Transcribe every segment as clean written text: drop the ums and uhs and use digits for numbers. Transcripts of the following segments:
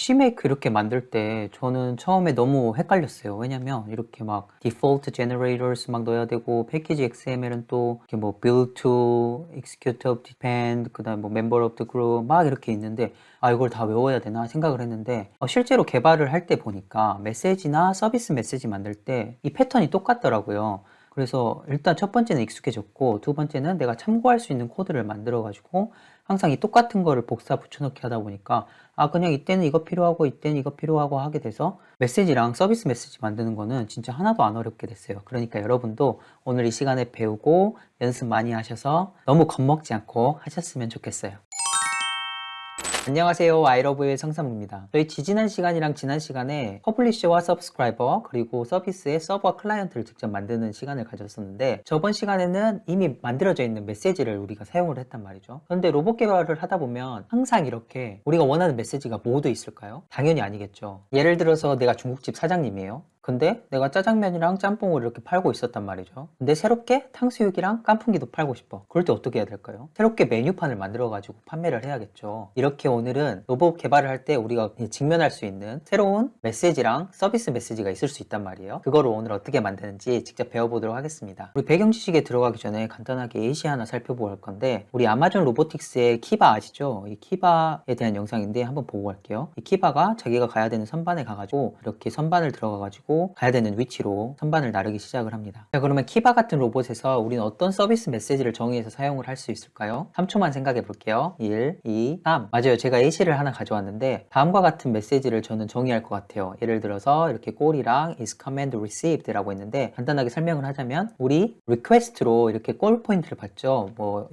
CMake 이렇게 만들 때 저는 처음에 너무 헷갈렸어요. 왜냐면 이렇게 막 default generators 막 넣어야 되고 패키지 XML은 또 이렇게 뭐 build to execute depend 그다음 뭐 member of the group 막 이렇게 있는데 이걸 다 외워야 되나 생각을 했는데 실제로 개발을 할 때 보니까 메시지나 서비스 메시지 만들 때 이 패턴이 똑같더라고요. 그래서 일단 첫 번째는 익숙해졌고 두 번째는 내가 참고할 수 있는 코드를 만들어 가지고 항상 이 똑같은 거를 복사 붙여넣기 하다 보니까 그냥 이때는 이거 필요하고 이때는 이거 필요하고 하게 돼서 메시지랑 서비스 메시지 만드는 거는 진짜 하나도 안 어렵게 됐어요. 그러니까 여러분도 오늘 이 시간에 배우고 연습 많이 하셔서 너무 겁먹지 않고 하셨으면 좋겠어요. 안녕하세요. 아이러브의 성삼입니다. 저희 지난 시간이랑 지난 시간에 퍼블리셔와 서브스크라이버 그리고 서비스의 서버와 클라이언트를 직접 만드는 시간을 가졌었는데 저번 시간에는 이미 만들어져 있는 메시지를 우리가 사용을 했단 말이죠. 그런데 로봇 개발을 하다 보면 항상 이렇게 우리가 원하는 메시지가 모두 있을까요? 당연히 아니겠죠. 예를 들어서 내가 중국집 사장님이에요. 근데 내가 짜장면이랑 짬뽕을 이렇게 팔고 있었단 말이죠. 근데 새롭게 탕수육이랑 깐풍기도 팔고 싶어. 그럴 때 어떻게 해야 될까요? 새롭게 메뉴판을 만들어 가지고 판매를 해야겠죠. 이렇게 오늘은 로봇 개발을 할 때 우리가 직면할 수 있는 새로운 메시지랑 서비스 메시지가 있을 수 있단 말이에요. 그거를 오늘 어떻게 만드는지 직접 배워보도록 하겠습니다. 우리 배경 지식에 들어가기 전에 간단하게 예시 하나 살펴보고 할 건데 우리 아마존 로보틱스의 키바 아시죠? 이 키바에 대한 영상인데 한번 보고 갈게요. 이 키바가 자기가 가야 되는 선반에 가가지고 이렇게 선반을 들어가 가지고 가야 되는 위치로 선반을 나르기 시작을 합니다. 자, 그러면 키바 같은 로봇에서 우리는 어떤 서비스 메시지를 정의해서 사용을 할 수 있을까요? 3초만 생각해 볼게요. 1, 2, 3. 맞아요. 제가 예시를 하나 가져왔는데 다음과 같은 메시지를 저는 정의할 것 같아요. 예를 들어서 이렇게 꼴이랑 is command received 라고 했는데 간단하게 설명을 하자면 우리 request로 이렇게 꼴 포인트를 받죠. 뭐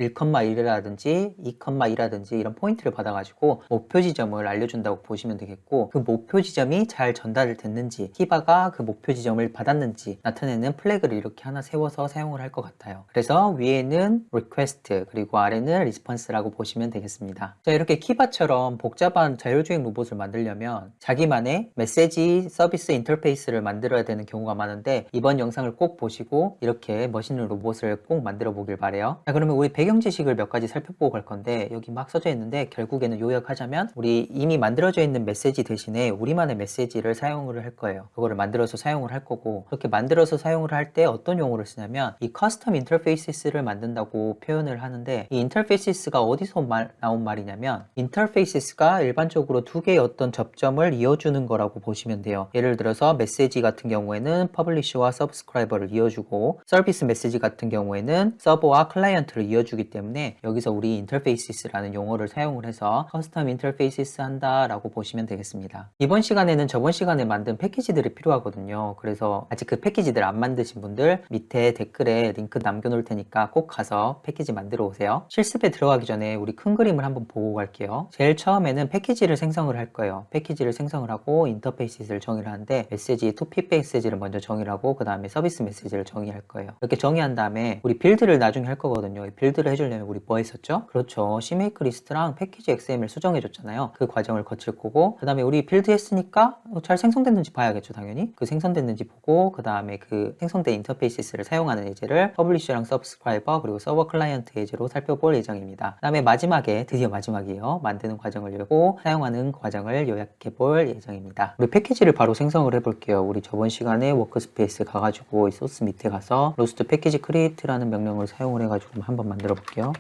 1,1이라든지 2,2라든지 이런 포인트를 받아가지고 목표 지점을 알려준다고 보시면 되겠고 그 목표 지점이 잘 전달됐는지 키바가 그 목표 지점을 받았는지 나타내는 플래그를 이렇게 하나 세워서 사용을 할 것 같아요. 그래서 위에는 request 그리고 아래는 response라고 보시면 되겠습니다. 자, 이렇게 키바처럼 복잡한 자율주행 로봇을 만들려면 자기만의 메시지 서비스 인터페이스를 만들어야 되는 경우가 많은데 이번 영상을 꼭 보시고 이렇게 멋있는 로봇을 꼭 만들어 보길 바래요. 자, 그러면 우리 배경 지식을 몇 가지 살펴보고 갈 건데 여기 막 써져 있는데 결국에는 요약하자면 우리 이미 만들어져 있는 메시지 대신에 우리만의 메시지를 사용을 할 거예요. 그거를 만들어서 사용을 할 거고 그렇게 만들어서 사용을 할 때 어떤 용어를 쓰냐면 이 커스텀 인터페이스를 만든다고 표현을 하는데 이 인터페이스가 어디서 나온 말이냐면 인터페이스가 일반적으로 두 개의 어떤 접점을 이어주는 거라고 보시면 돼요. 예를 들어서 메시지 같은 경우에는 퍼블리셔와 서브스크라이버를 이어주고 서비스 메시지 같은 경우에는 서버와 클라이언트를 이어주기 때문에 여기서 우리 인터페이스라는 용어를 사용을 해서 커스텀 인터페이스 한다라고 보시면 되겠습니다. 이번 시간에는 저번 시간에 만든 패키지들이 필요하거든요. 그래서 아직 그 패키지들 안 만드신 분들 밑에 댓글에 링크 남겨놓을 테니까 꼭 가서 패키지 만들어 오세요. 실습에 들어가기 전에 우리 큰 그림을 한번 보고 갈게요. 제일 처음에는 패키지를 생성을 할 거예요. 패키지를 생성을 하고 인터페이스를 정의를 하는데 메시지 토픽 메시지를 먼저 정의를 하고 그 다음에 서비스 메시지를 정의할 거예요. 이렇게 정의한 다음에 우리 빌드를 나중에 할 거거든요. 이 빌드를 해주려면 우리 뭐 했었죠? 그렇죠. CMake 리스트랑 패키지 XML 수정해 줬잖아요. 그 과정을 거칠 거고 그 다음에 우리 빌드 했으니까 잘 생성됐는지 봐야겠죠. 당연히 그 생성됐는지 보고 그 다음에 그 생성된 인터페이스를 사용하는 예제를 퍼블리셔랑 서브스크라이버 그리고 서버 클라이언트 예제로 살펴볼 예정입니다. 그 다음에 마지막에 드디어 마지막이에요. 만드는 과정을 열고 사용하는 과정을 요약해 볼 예정입니다. 우리 패키지를 바로 생성을 해 볼게요. 우리 저번 시간에 워크스페이스 가가지고 이 소스 밑에 가서 로스트 패키지 크리에이트라는 명령을 사용을 해가지고 한번 만들어 볼게요.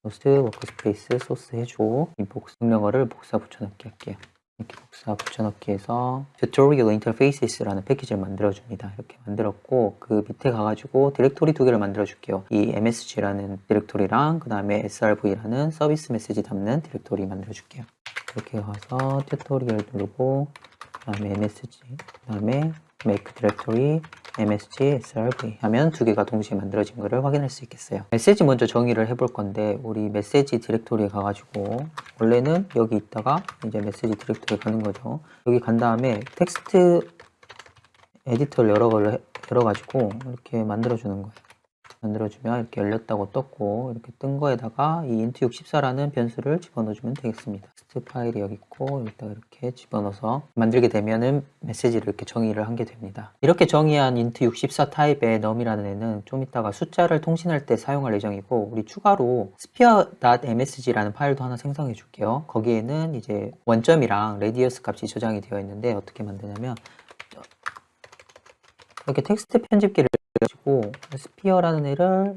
로스트 워크스페이스 소스 해주고 이 명령어를 복사 붙여넣기 할게요. 이렇게 복사 붙여넣기 해서 tutorial interfaces라는 패키지를 만들어줍니다. 이렇게 만들었고 그 밑에 가가지고 디렉토리 두 개를 만들어줄게요. 이 msg라는 디렉토리랑 그 다음에 srv라는 서비스 메시지 담는 디렉토리 만들어줄게요. 이렇게 가서 tutorial 누르고 그 다음에 msg 그 다음에 make directory msg srv 하면 두 개가 동시에 만들어진 것을 확인할 수 있겠어요. 메시지 먼저 정의를 해볼 건데 우리 메시지 디렉토리에 가가지고 원래는 여기 있다가 이제 메시지 디렉토리에 가는 거죠. 여기 간 다음에 텍스트 에디터를 열어가지고 이렇게 만들어주는 거예요. 만들어주면 이렇게 열렸다고 떴고 이렇게 뜬 거에다가 이 int64라는 변수를 집어넣어주면 되겠습니다. 텍스트 파일이 여기 있고 여기다가 이렇게 집어넣어서 만들게 되면은 메시지를 이렇게 정의를 한 게 됩니다. 이렇게 정의한 int64 타입의 num이라는 애는 좀 이따가 숫자를 통신할 때 사용할 예정이고, 우리 추가로 sphere.msg라는 파일도 하나 생성해 줄게요. 거기에는 이제 원점이랑 레디어스 값이 저장이 되어 있는데 어떻게 만드냐면 이렇게 텍스트 편집기를 가지고 sphere라는 애를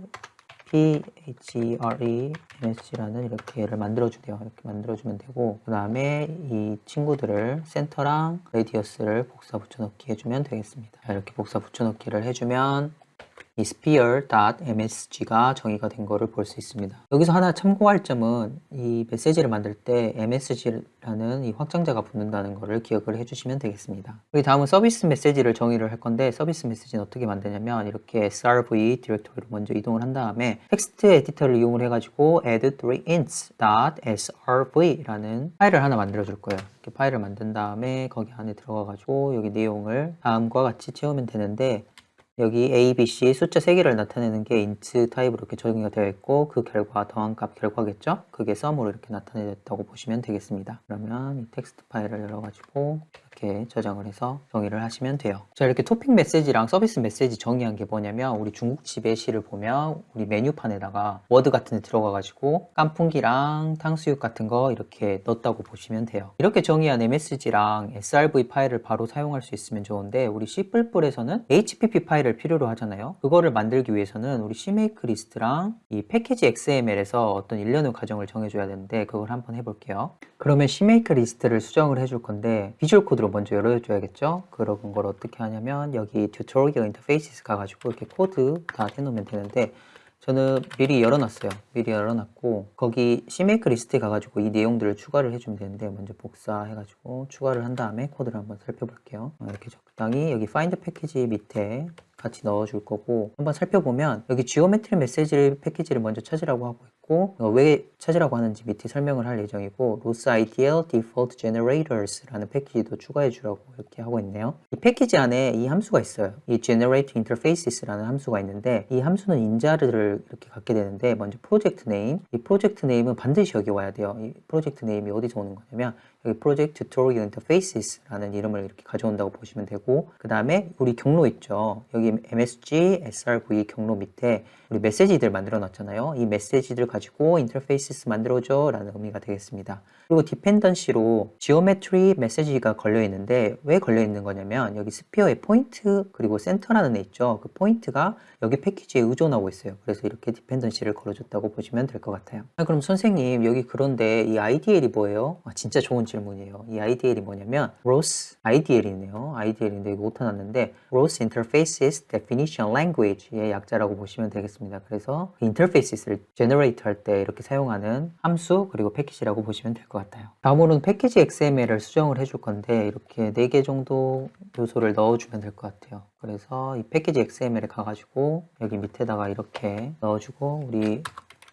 PHREMSG라는 이렇게 얘를 만들어주세요. 이렇게 만들어주면 되고, 그 다음에 이 친구들을 센터랑 레디어스를 복사 붙여넣기 해주면 되겠습니다. 이렇게 복사 붙여넣기를 해주면 이 sphere.msg가 정의가 된 거를 볼 수 있습니다. 여기서 하나 참고할 점은 이 메시지를 만들 때 msg라는 이 확장자가 붙는다는 거를 기억을 해주시면 되겠습니다. 우리 다음은 서비스 메시지를 정의를 할 건데, 서비스 메시지는 어떻게 만드냐면 이렇게 srv 디렉토리로 먼저 이동을 한 다음에 텍스트 에디터를 이용을 해가지고 add3int.srv라는 파일을 하나 만들어 줄 거예요. 이렇게 파일을 만든 다음에 거기 안에 들어가가지고 여기 내용을 다음과 같이 채우면 되는데, 여기 A, B, C 숫자 3개를 나타내는 게 int 타입으로 이렇게 정의가 되어 있고, 그 결과 더한 값 결과겠죠? 그게 sum으로 이렇게 나타내졌다고 보시면 되겠습니다. 그러면 이 텍스트 파일을 열어가지고 이렇게 저장을 해서 정의를 하시면 돼요. 자, 이렇게 토픽 메시지랑 서비스 메시지 정의한 게 뭐냐면, 우리 중국집 예시를 보면 우리 메뉴판에다가 워드 같은 데 들어가가지고 깐풍기랑 탕수육 같은 거 이렇게 넣었다고 보시면 돼요. 이렇게 정의한 MSG랑 srv 파일을 바로 사용할 수 있으면 좋은데, 우리 C++에서는 HPP 파일을 필요로 하잖아요. 그거를 만들기 위해서는 우리 CMake 리스트랑 이 패키지 XML에서 어떤 일련의 과정을 정해줘야 되는데, 그걸 한번 해볼게요. 그러면 CMake 리스트를 수정을 해줄 건데 비주얼 코드로 먼저 열어줘야겠죠. 그런 걸 어떻게 하냐면 여기 튜토리얼 인터페이스 가가지고 이렇게 코드 다 해놓으면 되는데, 저는 미리 열어놨어요. 미리 열어놨고 거기 CMake 리스트에 가가지고 이 내용들을 추가를 해주면 되는데, 먼저 복사해가지고 추가를 한 다음에 코드를 한번 살펴볼게요. 이렇게 적당히 여기 find 패키지 밑에 같이 넣어줄 거고, 한번 살펴보면 여기 지오메트리 메시지 패키지를 먼저 찾으라고 하고 있고, 왜 찾으라고 하는지 밑에 설명을 할 예정이고, loss ideal default generators 라는 패키지도 추가해 주라고 이렇게 하고 있네요. 이 패키지 안에 이 함수가 있어요. 이 generate interfaces 라는 함수가 있는데, 이 함수는 인자를 이렇게 갖게 되는데, 먼저 프로젝트 네임, 이 프로젝트 네임은 반드시 여기 와야 돼요. 이 프로젝트 네임이 어디서 오는 거냐면 여기 project tutorial interfaces 라는 이름을 이렇게 가져온다고 보시면 되고, 그 다음에 우리 경로 있죠. 여기 MSG, srv 경로 밑에 우리 메시지들 만들어 놨잖아요. 이 메시지들 가지고 interfaces 만들어줘 라는 의미가 되겠습니다. 그리고 디펜던시로 geometry 메시지가 걸려 있는데, 왜 걸려 있는 거냐면 여기 스피어의 포인트 그리고 센터라는 애 있죠. 그 포인트가 여기 패키지에 의존하고 있어요. 그래서 이렇게 디펜던시를 걸어줬다고 보시면 될 것 같아요. 그럼 선생님, 여기 그런데 이 IDL이 뭐예요? 진짜 좋은 질문이에요. 이 IDL이 뭐냐면 ROS IDL이네요. IDL인데 이거 못해놨는데 ROS Interfaces Definition Language의 약자라고 보시면 되겠습니다. 그래서 인터페이스를 generate 할 때 이렇게 사용하는 함수 그리고 패키지라고 보시면 될 것 같아요. 다음으로는 패키지 XML을 수정을 해줄 건데, 이렇게 4개 정도 요소를 넣어주면 될 것 같아요. 그래서 이 패키지 XML에 가가지고 여기 밑에다가 이렇게 넣어주고, 우리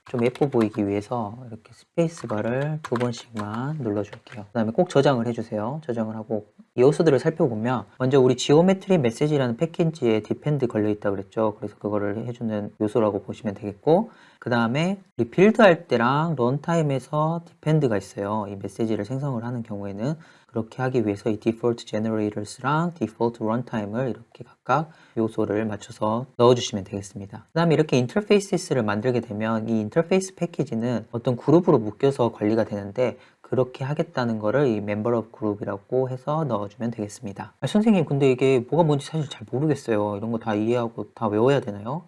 좀 예뻐 보이기 위해서 이렇게 스페이스바를 2번씩만 눌러줄게요. 그 다음에 꼭 저장을 해주세요. 저장을 하고 이 요소들을 살펴보면, 먼저 우리 지오메트리 메시지라는 패키지에 디펜드 걸려있다 그랬죠. 그래서 그거를 해주는 요소라고 보시면 되겠고, 그 다음에 우리 빌드 할 때랑 런타임에서 디펜드가 있어요. 이 메시지를 생성을 하는 경우에는 그렇게 하기 위해서 이 default generators랑 default runtime을 이렇게 각각 요소를 맞춰서 넣어주시면 되겠습니다. 그 다음에 이렇게 인터페이스를 만들게 되면 이 인터페이스 패키지는 어떤 그룹으로 묶여서 관리가 되는데, 그렇게 하겠다는 거를 이 member of group이라고 해서 넣어주면 되겠습니다. 선생님, 근데 이게 뭐가 뭔지 사실 잘 모르겠어요. 이런 거 다 이해하고 다 외워야 되나요?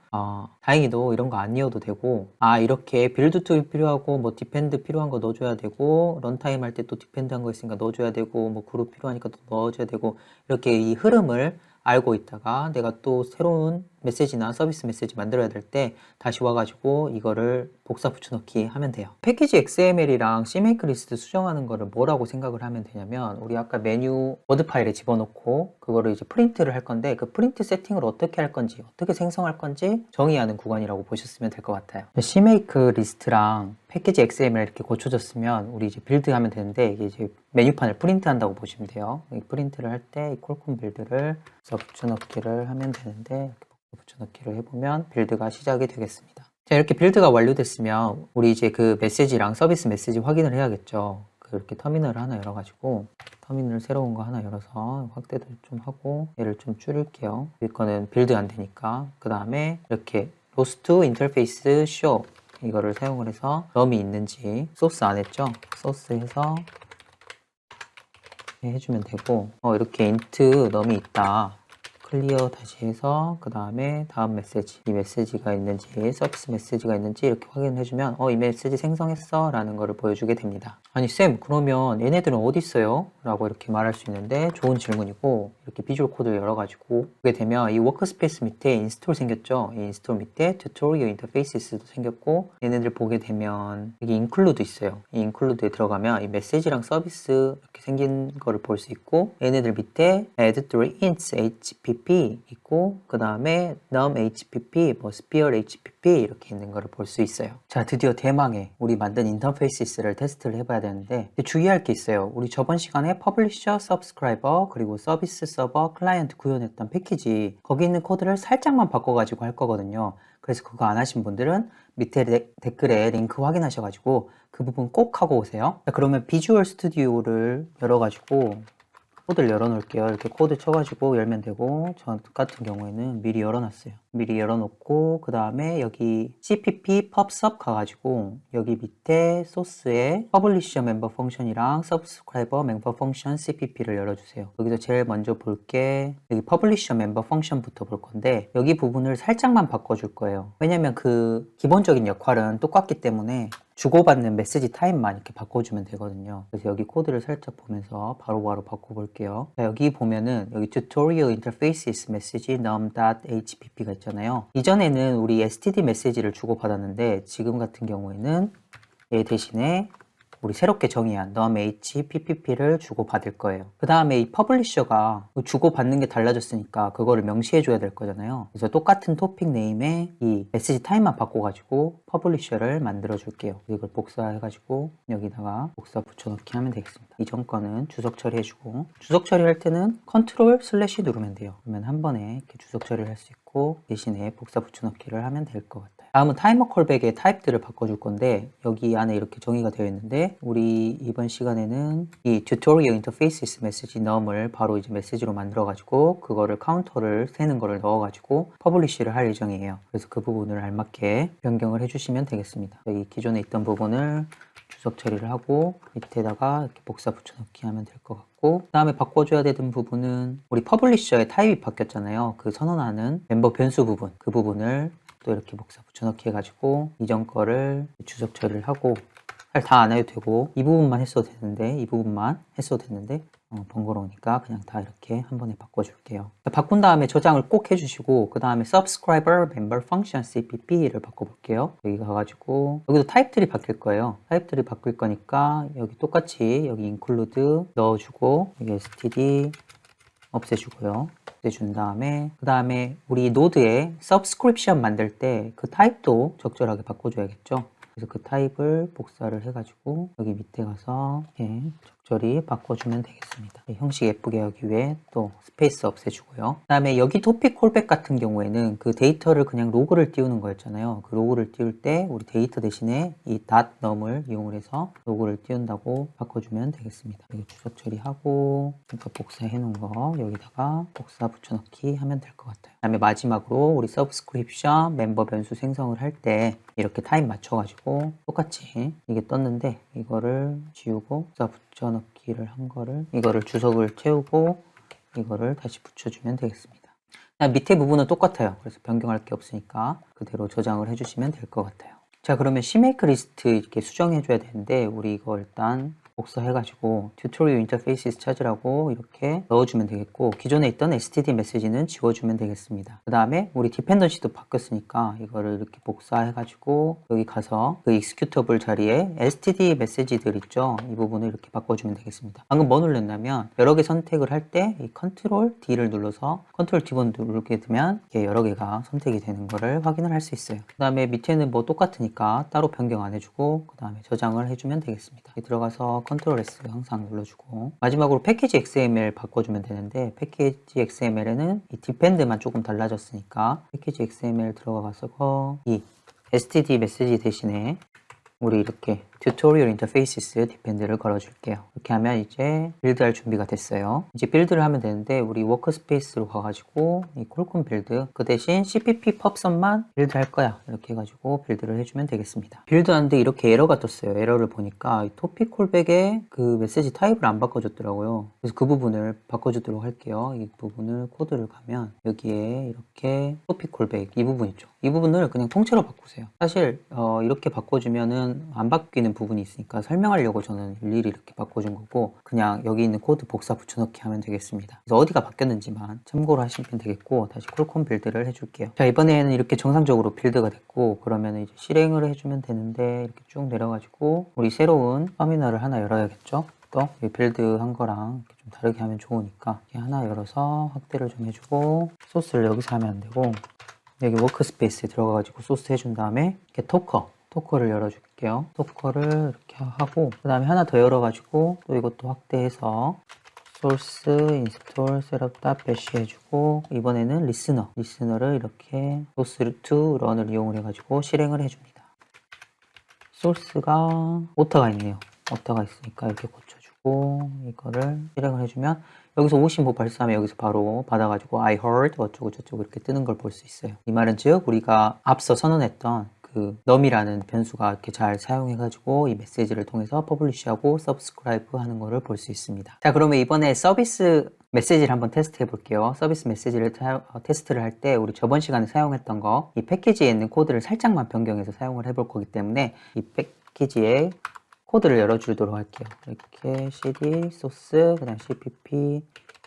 다행히도 이런 거 안 이어도 되고, 이렇게 빌드 툴 필요하고 뭐 디펜드 필요한 거 넣어줘야 되고, 런타임 할 때 또 디펜드 한 거 있으니까 넣어줘야 되고, 뭐 그룹 필요하니까 또 넣어줘야 되고, 이렇게 이 흐름을 알고 있다가 내가 또 새로운 메시지나 서비스 메시지 만들어야 될 때 다시 와가지고 이거를 복사 붙여넣기 하면 돼요. 패키지 XML이랑 CMake 리스트 수정하는 거를 뭐라고 생각을 하면 되냐면, 우리 아까 메뉴 워드 파일에 집어넣고 그거를 이제 프린트를 할 건데, 그 프린트 세팅을 어떻게 할 건지, 어떻게 생성할 건지 정의하는 구간이라고 보셨으면 될 것 같아요. CMake 리스트랑 패키지 XML 이렇게 고쳐졌으면 우리 이제 빌드 하면 되는데, 이게 이제 메뉴판을 프린트 한다고 보시면 돼요. 이 프린트를 할 때 이 콜콤 빌드를 붙여넣기를 하면 되는데, 붙여넣기를 해보면 빌드가 시작이 되겠습니다. 자, 이렇게 빌드가 완료됐으면 우리 이제 그 메시지랑 서비스 메시지 확인을 해야겠죠. 이렇게 터미널을 하나 열어가지고 터미널 새로운 거 하나 열어서 확대도 좀 하고 얘를 좀 줄일게요. 이거는 빌드 안 되니까. 그 다음에 이렇게 로스트 인터페이스 쇼 이거를 사용을 해서 럼이 있는지 소스 안 했죠? 소스 해서 해주면 되고 이렇게 인트 럼이 있다. 클리어 다시 해서 그 다음에 다음 메시지 이 메시지가 있는지 서비스 메시지가 있는지 이렇게 확인해주면 이 메시지 생성했어 라는 거를 보여주게 됩니다. 아니 쌤 그러면 얘네들은 어디 있어요? 라고 이렇게 말할 수 있는데 좋은 질문이고 이렇게 비주얼 코드를 열어가지고 보게 되면 이 워크스페이스 밑에 인스톨 생겼죠? 이 인스톨 밑에 튜토리얼 인터페이스도 생겼고 얘네들 보게 되면 여기 인클루드 있어요. 이 인클루드에 들어가면 이 메시지랑 서비스 이렇게 생긴 거를 볼 수 있고 얘네들 밑에 add 3 hints HPP 있고 그 다음에 num HPP, 뭐 sphere HPP 이렇게 있는 거를 볼 수 있어요. 자 드디어 대망의 우리 만든 인터페이스를 테스트를 해봐야 되는데 주의할 게 있어요. 우리 저번 시간에 퍼블리셔, 서브스크라이버 그리고 서비스 서버, 클라이언트 구현했던 패키지 거기 있는 코드를 살짝만 바꿔가지고 할 거거든요. 그래서 그거 안 하신 분들은 밑에 댓글에 링크 확인하셔가지고 그 부분 꼭 하고 오세요. 자, 그러면 비주얼 스튜디오를 열어가지고 코드를 열어놓을게요. 이렇게 코드 쳐가지고 열면 되고 저 같은 경우에는 미리 열어놨어요. 미리 열어놓고 그 다음에 여기 cpp pubsub 가가지고 여기 밑에 소스에 publisher member function이랑 subscriber member function cpp를 열어주세요. 여기서 제일 먼저 볼게 여기 publisher member function부터 볼 건데 여기 부분을 살짝만 바꿔줄 거예요. 왜냐면 그 기본적인 역할은 똑같기 때문에 주고받는 메시지 타입만 이렇게 바꿔주면 되거든요. 그래서 여기 코드를 살짝 보면서 바로바로 바꿔볼게요. 자, 여기 보면은 여기 tutorial interfaces message num.hpp가 있잖아요. 이전에는 우리 std 메시지를 주고받았는데 지금 같은 경우에는 얘 대신에 우리 새롭게 정의한 num hpp를 주고받을 거예요. 그 다음에 이 퍼블리셔가 주고받는 게 달라졌으니까 그거를 명시해 줘야 될 거잖아요. 그래서 똑같은 토픽 네임에 이 메시지 타입만 바꿔가지고 퍼블리셔를 만들어 줄게요. 이걸 복사해가지고 여기다가 복사 붙여넣기 하면 되겠습니다. 이전 거는 주석 처리해주고 주석 처리할 때는 컨트롤 슬래시 누르면 돼요. 그러면 한 번에 이렇게 주석 처리를 할 수 있고 대신에 복사 붙여넣기를 하면 될 것 같아요. 다음은 타이머 콜백의 타입들을 바꿔줄 건데 여기 안에 이렇게 정의가 되어 있는데 우리 이번 시간에는 이 tutorial interfaces 메시지 num을 바로 이제 메시지로 만들어 가지고 그거를 카운터를 세는 거를 넣어 가지고 퍼블리시를 할 예정이에요. 그래서 그 부분을 알맞게 변경을 해주시면 되겠습니다. 여기 기존에 있던 부분을 주석 처리를 하고 밑에다가 이렇게 복사 붙여넣기 하면 될 것 같고 그 다음에 바꿔줘야 되는 부분은 우리 퍼블리셔의 타입이 바뀌었잖아요. 그 선언하는 멤버 변수 부분 그 부분을 또 이렇게 복사 붙여넣기 해가지고 이전 거를 주석 처리를 하고 다 안 해도 되고 이 부분만 했어도 되는데 번거로우니까 그냥 다 이렇게 한 번에 바꿔줄게요. 바꾼 다음에 저장을 꼭 해주시고 그 다음에 subscriber member function cpp를 바꿔볼게요. 여기 가가지고 여기도 타입들이 바뀔 거예요. 타입들이 바뀔 거니까 여기 똑같이 여기 include 넣어주고 여기 std 없애주고요. 준 다음에 그 다음에 우리 노드에 subscription 만들 때 그 타입도 적절하게 바꿔줘야겠죠. 그래서 그 타입을 복사를 해가지고 여기 밑에 가서 이렇게 적절히 바꿔주면 되겠습니다. 형식 예쁘게 하기 위해 또 스페이스 없애주고요. 그 다음에 여기 토픽 콜백 같은 경우에는 그 데이터를 그냥 로그를 띄우는 거였잖아요. 그 로그를 띄울 때 우리 데이터 대신에 이 .num을 이용을 해서 로그를 띄운다고 바꿔주면 되겠습니다. 여기 주석 처리하고 그러니까 복사해 놓은 거 여기다가 복사 붙여넣기 하면 될 것 같아요. 그 다음에 마지막으로 우리 서브스크립션 멤버 변수 생성을 할 때 이렇게 타입 맞춰가지고 똑같이 이게 떴는데 이거를 지우고 복사 붙여넣기를 한 거를 이거를 주석을 채우고 이거를 다시 붙여주면 되겠습니다. 밑에 부분은 똑같아요. 그래서 변경할 게 없으니까 그대로 저장을 해주시면 될 것 같아요. 자 그러면 CMake 리스트 이렇게 수정해 줘야 되는데 우리 이거 일단 복사해가지고 tutorial interfaces 찾으라고 이렇게 넣어주면 되겠고 기존에 있던 std 메시지는 지워주면 되겠습니다. 그 다음에 우리 디펜던시도 바뀌었으니까 이거를 이렇게 복사해가지고 여기 가서 그 executable 자리에 std 메시지들 있죠? 이 부분을 이렇게 바꿔주면 되겠습니다. 방금 뭐 눌렀냐면 여러 개 선택을 할 때 이 컨트롤 D를 눌러서 컨트롤 D1 누르게 되면 이렇게 여러 개가 선택이 되는 거를 확인을 할 수 있어요. 그 다음에 밑에는 뭐 똑같으니까 따로 변경 안 해주고 그 다음에 저장을 해주면 되겠습니다. 들어가서 컨트롤 S 항상 눌러주고 마지막으로 패키지 XML 바꿔주면 되는데 패키지 XML에는 이 디펜드만 조금 달라졌으니까 패키지 XML 들어가서 이 std 메시지 대신에 우리 이렇게 tutorial interfaces depend를 걸어줄게요. 이렇게 하면 이제 빌드할 준비가 됐어요. 이제 빌드를 하면 되는데 우리 워크스페이스로 가가지고 이 콜콤 빌드 그 대신 cpp 펍선만 빌드 할 거야. 이렇게 해가지고 빌드를 해주면 되겠습니다. 빌드 하는데 이렇게 에러가 떴어요. 에러를 보니까 이 토픽 콜백에 그 메시지 타입을 안 바꿔줬더라고요. 그래서 그 부분을 바꿔주도록 할게요. 이 부분을 코드를 가면 여기에 이렇게 토픽 콜백 이 부분 있죠. 이 부분을 그냥 통째로 바꾸세요. 사실 이렇게 바꿔주면은 안 바뀌는 부분이 있으니까 설명하려고 저는 일일이 이렇게 바꿔준 거고 그냥 여기 있는 코드 복사 붙여넣기 하면 되겠습니다. 그래서 어디가 바뀌었는지만 참고로 하시면 되겠고 다시 콜콤 빌드를 해줄게요. 자, 이번에는 이렇게 정상적으로 빌드가 됐고 그러면 이제 실행을 해주면 되는데 이렇게 쭉 내려가지고 우리 새로운 터미널을 하나 열어야겠죠. 또 빌드 한 거랑 이렇게 좀 다르게 하면 좋으니까 이렇게 하나 열어서 확대를 좀 해주고 소스를 여기서 하면 안 되고 여기 워크스페이스에 들어가가지고 소스 해준 다음에 이렇게 토커를 열어줄게요. 토커를 이렇게 하고 그 다음에 하나 더 열어가지고 또 이것도 확대해서 source install setup.bash 해주고 이번에는 리스너를 이렇게 source to run을 이용을 해가지고 실행을 해줍니다. 소스가 오타가 있네요. 오타가 있으니까 이렇게 고쳐주고 이거를 실행을 해주면 여기서 55 발사하면 여기서 바로 받아가지고 I heard 어쩌고 저쩌고 이렇게 뜨는 걸 볼 수 있어요. 이 말은 즉 우리가 앞서 선언했던 그 num이라는 변수가 이렇게 잘 사용해가지고 이 메시지를 통해서 퍼블리시하고 subscribe 하는 거를 볼 수 있습니다. 자, 그러면 이번에 서비스 메시지를 한번 테스트 해볼게요. 서비스 메시지를 테스트를 할 때 우리 저번 시간에 사용했던 거 이 패키지에 있는 코드를 살짝만 변경해서 사용을 해볼 거기 때문에 이 패키지에 코드를 열어주도록 할게요. 이렇게 cd 소스 그 다음 cpp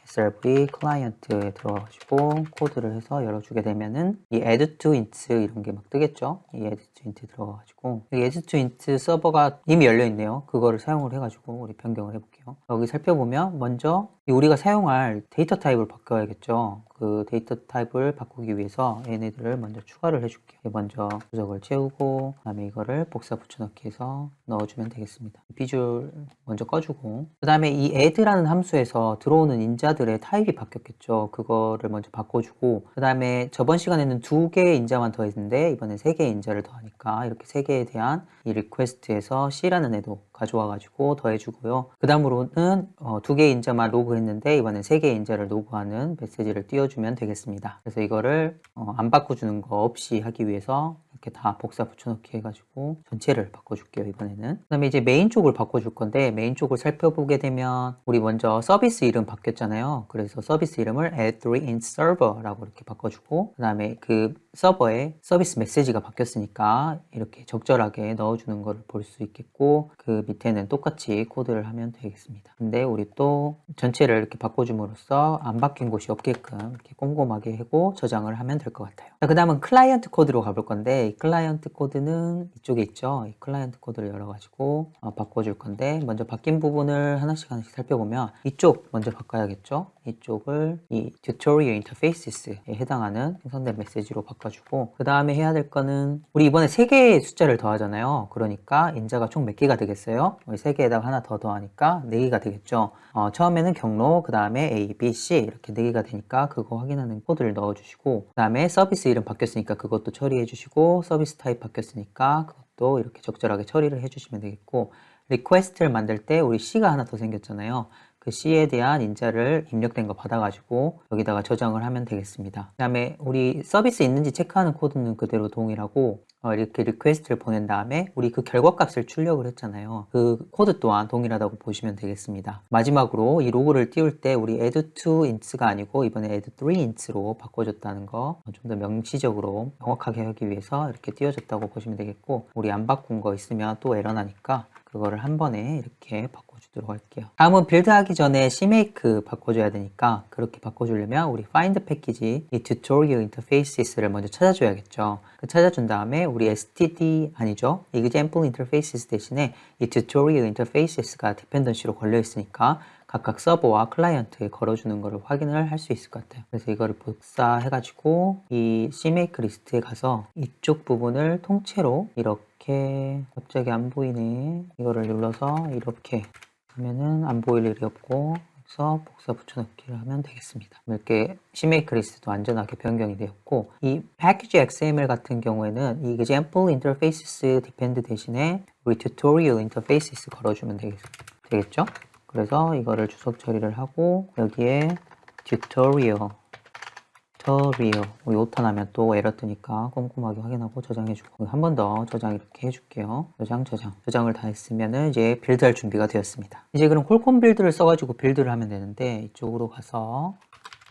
srv 클라이언트에 들어가가지고 코드를 해서 열어주게 되면은 이 add to int 이런 게 막 뜨겠죠. 이 add to int 들어가가지고 여기 add to int 서버가 이미 열려 있네요. 그거를 사용을 해가지고 우리 변경을 해볼게요. 여기 살펴보면 먼저 우리가 사용할 데이터 타입을 바꿔야겠죠. 그 데이터 타입을 바꾸기 위해서 얘네들을 먼저 추가를 해줄게요. 먼저 부적을 채우고 그 다음에 이거를 복사 붙여넣기 해서 넣어주면 되겠습니다. 비주얼 먼저 꺼주고 그 다음에 이 add라는 함수에서 들어오는 인자들의 타입이 바뀌었겠죠. 그거를 먼저 바꿔주고 그 다음에 저번 시간에는 2개의 인자만 더했는데 이번엔 3개의 인자를 더하니까 이렇게 3개에 대한 이 리퀘스트에서 C라는 애도 가져와 가지고 더해주고요. 그 다음으로는 2개의 인자만 로그했는데 이번엔 3개의 인자를 로그하는 메시지를 띄워주면 되겠습니다. 그래서 이거를 안 바꿔주는 거 없이 하기 위해서 이렇게 다 복사 붙여넣기 해가지고 전체를 바꿔줄게요. 이번에는 그 다음에 이제 메인 쪽을 바꿔줄 건데 메인 쪽을 살펴보게 되면 우리 먼저 서비스 이름 바뀌었잖아요. 그래서 서비스 이름을 add3 in server라고 이렇게 바꿔주고 그 다음에 그 서버에 서비스 메시지가 바뀌었으니까 이렇게 적절하게 넣어주는 것을 볼 수 있겠고 그 밑에는 똑같이 코드를 하면 되겠습니다. 근데 우리 또 전체를 이렇게 바꿔줌으로써 안 바뀐 곳이 없게끔 이렇게 꼼꼼하게 하고 저장을 하면 될 것 같아요. 그 다음은 클라이언트 코드로 가볼 건데 이 클라이언트 코드는 이쪽에 있죠. 이 클라이언트 코드를 열어가지고 바꿔줄 건데 먼저 바뀐 부분을 하나씩 살펴보면 이쪽 먼저 바꿔야겠죠. 이쪽을 이 tutorial interfaces에 해당하는 생성된 메시지로 바꿔주고 그 다음에 해야 될 거는 우리 이번에 3개의 숫자를 더하잖아요. 그러니까 인자가 총 몇 개가 되겠어요? 우리 3개에다가 하나 더 더하니까 4개가 되겠죠. 처음에는 경로, 그 다음에 A, B, C 이렇게 4개가 되니까 그거 확인하는 코드를 넣어주시고 그 다음에 서비스 이름 바뀌었으니까 그것도 처리해 주시고 서비스 타입 바뀌었으니까 그것도 이렇게 적절하게 처리를 해주시면 되겠고 리퀘스트를 만들 때 우리 C가 하나 더 생겼잖아요. 그 C에 대한 인자를 입력된 거 받아가지고 여기다가 저장을 하면 되겠습니다. 그 다음에 우리 서비스 있는지 체크하는 코드는 그대로 동일하고 이렇게 리퀘스트를 보낸 다음에 우리 그 결과값을 출력을 했잖아요. 그 코드 또한 동일하다고 보시면 되겠습니다. 마지막으로 이 로고를 띄울 때 우리 add to ints가 아니고 이번에 add 3 ints로 바꿔줬다는 거 좀 더 명시적으로 명확하게 하기 위해서 이렇게 띄워줬다고 보시면 되겠고 우리 안 바꾼 거 있으면 또 에러 나니까 그거를 한 번에 이렇게 바꿔주도록 할게요. 다음은 빌드하기 전에 CMake 바꿔줘야 되니까 그렇게 바꿔주려면 우리 find 패키지 이 tutorial interfaces를 먼저 찾아줘야겠죠. 그 찾아준 다음에 우리 std 아니죠. example interfaces 대신에 이 tutorial interfaces가 dependency로 걸려 있으니까 각각 서버와 클라이언트에 걸어주는 것을 확인을 할 수 있을 것 같아요. 그래서 이거를 복사해가지고 이 CMake 리스트에 가서 이쪽 부분을 통째로 이렇게 갑자기 안 보이네. 이거를 눌러서 이렇게 하면은 안 보일 일이 없고 그래서 복사 붙여넣기를 하면 되겠습니다. 이렇게 CMake 리스트도 안전하게 변경이 되었고 이 package XML 같은 경우에는 이 example interfaces depend 대신에 우리 tutorial interfaces 걸어주면 되겠죠? 그래서 이거를 주석 처리를 하고 여기에 tutorial 우리 오타 나면 또 에러 뜨니까 꼼꼼하게 확인하고 저장해주고 한 번 더 저장 이렇게 해줄게요. 저장을 다 했으면은 이제 빌드할 준비가 되었습니다. 이제 그럼 콜콤 빌드를 써가지고 빌드를 하면 되는데 이쪽으로 가서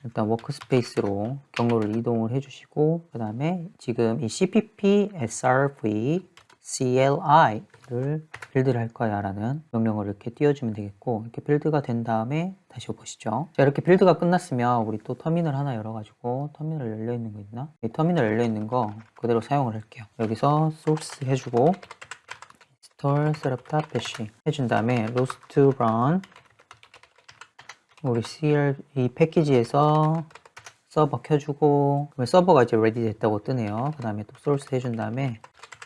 일단 워크스페이스로 경로를 이동을 해주시고 그 다음에 지금 이 cpp srv CLI를 빌드를 할 거야 라는 명령어를 이렇게 띄워주면 되겠고 이렇게 빌드가 된 다음에 다시 보시죠. 자, 이렇게 빌드가 끝났으면 우리 또 터미널 하나 열어가지고 터미널 열려있는 거 있나? 이 터미널 열려있는 거 그대로 사용을 할게요. 여기서 source 해주고 install setup.bash 해준 다음에 roast to run 우리 이 패키지에서 서버 켜주고 서버가 이제 ready 됐다고 뜨네요. 그 다음에 또 source 해준 다음에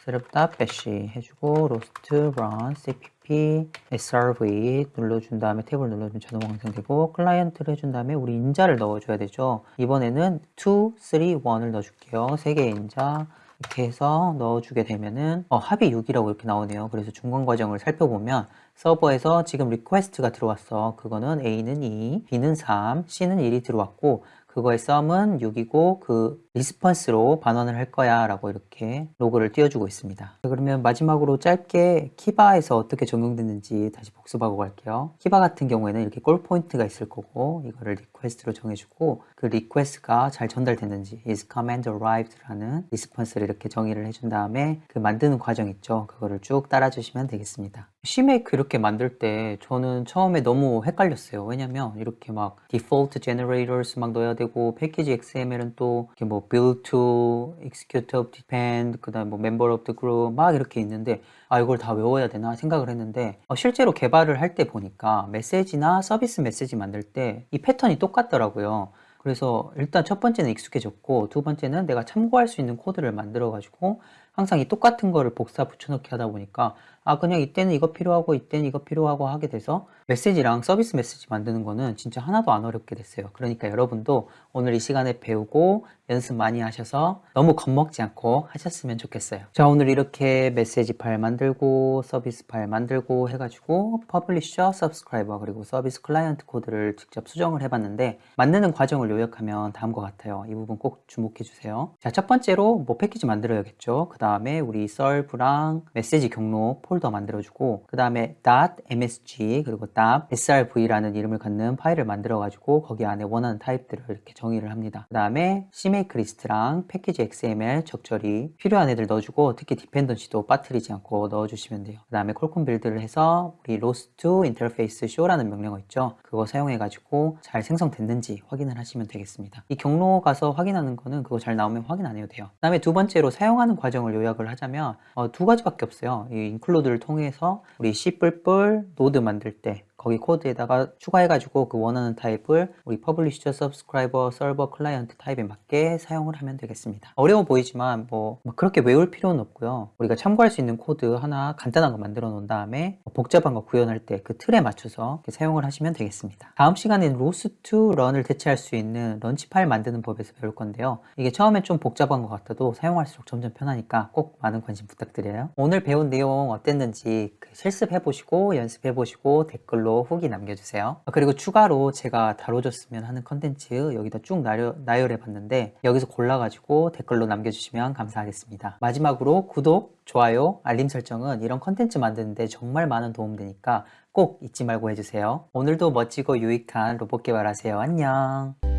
setup.bash 해주고 roast run cpp srv 눌러준 다음에 탭을 눌러주면 자동 완성되고 클라이언트를 해준 다음에 우리 인자를 넣어줘야 되죠. 이번에는 2, 3, 1을 넣어줄게요. 3개의 인자 이렇게 해서 넣어주게 되면은 합이 6이라고 이렇게 나오네요. 그래서 중간 과정을 살펴보면 서버에서 지금 리퀘스트가 들어왔어. 그거는 A는 2, B는 3, C는 1이 들어왔고 그거의 sum은 6이고 그 리스폰스로 반환을 할 거야 라고 이렇게 로그를 띄워주고 있습니다. 그러면 마지막으로 짧게 키바에서 어떻게 적용됐는지 다시 복습하고 갈게요. 키바 같은 경우에는 이렇게 골 포인트가 있을 거고 이거를 리퀘스트로 정해주고 그 리퀘스트가 잘 전달됐는지 is command arrived 라는 리스폰스를 이렇게 정의를 해준 다음에 그 만드는 과정 있죠. 그거를 쭉 따라주시면 되겠습니다. Cmake 이렇게 만들 때 저는 처음에 너무 헷갈렸어요. 왜냐면 이렇게 막 default generators 막 넣어야 되고 패키지 XML은 또 이렇게 뭐 build to execute depend 그다음 뭐 member of the group 막 이렇게 있는데 이걸 다 외워야 되나 생각을 했는데 실제로 개발을 할 때 보니까 메시지나 서비스 메시지 만들 때 이 패턴이 똑같더라고요. 그래서 일단 첫 번째는 익숙해졌고 두 번째는 내가 참고할 수 있는 코드를 만들어 가지고 항상 이 똑같은 거를 복사 붙여넣기 하다 보니까 그냥 이때는 이거 필요하고 이때는 이거 필요하고 하게 돼서 메시지랑 서비스 메시지 만드는 거는 진짜 하나도 안 어렵게 됐어요. 그러니까 여러분도 오늘 이 시간에 배우고 연습 많이 하셔서 너무 겁먹지 않고 하셨으면 좋겠어요. 자, 오늘 이렇게 메시지 파일 만들고 서비스 파일 만들고 해가지고 퍼블리셔, 서브스크라이버 그리고 서비스 클라이언트 코드를 직접 수정을 해봤는데 만드는 과정을 요약하면 다음과 같아요. 이 부분 꼭 주목해 주세요. 자, 첫 번째로 뭐 패키지 만들어야겠죠. 그 다음에 우리 serve랑 메시지 경로 폴더 만들어주고 그 다음에 .msg 그리고 .srv라는 이름을 갖는 파일을 만들어가지고 거기 안에 원하는 타입들을 이렇게 정의를 합니다. 그 다음에 cmake 리스트랑 패키지 XML 적절히 필요한 애들 넣어주고 특히 디펜던시도 빠뜨리지 않고 넣어주시면 돼요. 그 다음에 콜콤 빌드를 해서 우리 roast to interface show라는 명령어 있죠. 그거 사용해가지고 잘 생성됐는지 확인을 하시면 되겠습니다. 이 경로 가서 확인하는 거는 그거 잘 나오면 확인 안 해도 돼요. 그 다음에 두 번째로 사용하는 과정을 요약을 하자면 두 가지밖에 없어요. 이 include를 통해서 우리 C++ 노드 만들 때 거기 코드에다가 추가해가지고 그 원하는 타입을 우리 퍼블리셔, 서브스크라이버, 서버, 클라이언트 타입에 맞게 사용을 하면 되겠습니다. 어려워 보이지만 뭐 그렇게 외울 필요는 없고요. 우리가 참고할 수 있는 코드 하나 간단한 거 만들어 놓은 다음에 복잡한 거 구현할 때 그 틀에 맞춰서 사용을 하시면 되겠습니다. 다음 시간에는 roast to run을 대체할 수 있는 런치 파일 만드는 법에서 배울 건데요. 이게 처음엔 좀 복잡한 것 같아도 사용할수록 점점 편하니까 꼭 많은 관심 부탁드려요. 오늘 배운 내용 어땠는지 실습해보시고 연습해보시고 댓글로 후기 남겨주세요. 그리고 추가로 제가 다뤄줬으면 하는 컨텐츠 여기다 쭉 나열해 봤는데 여기서 골라가지고 댓글로 남겨주시면 감사하겠습니다. 마지막으로 구독, 좋아요, 알림 설정은 이런 컨텐츠 만드는데 정말 많은 도움 되니까 꼭 잊지 말고 해주세요. 오늘도 멋지고 유익한 로봇 개발하세요. 안녕.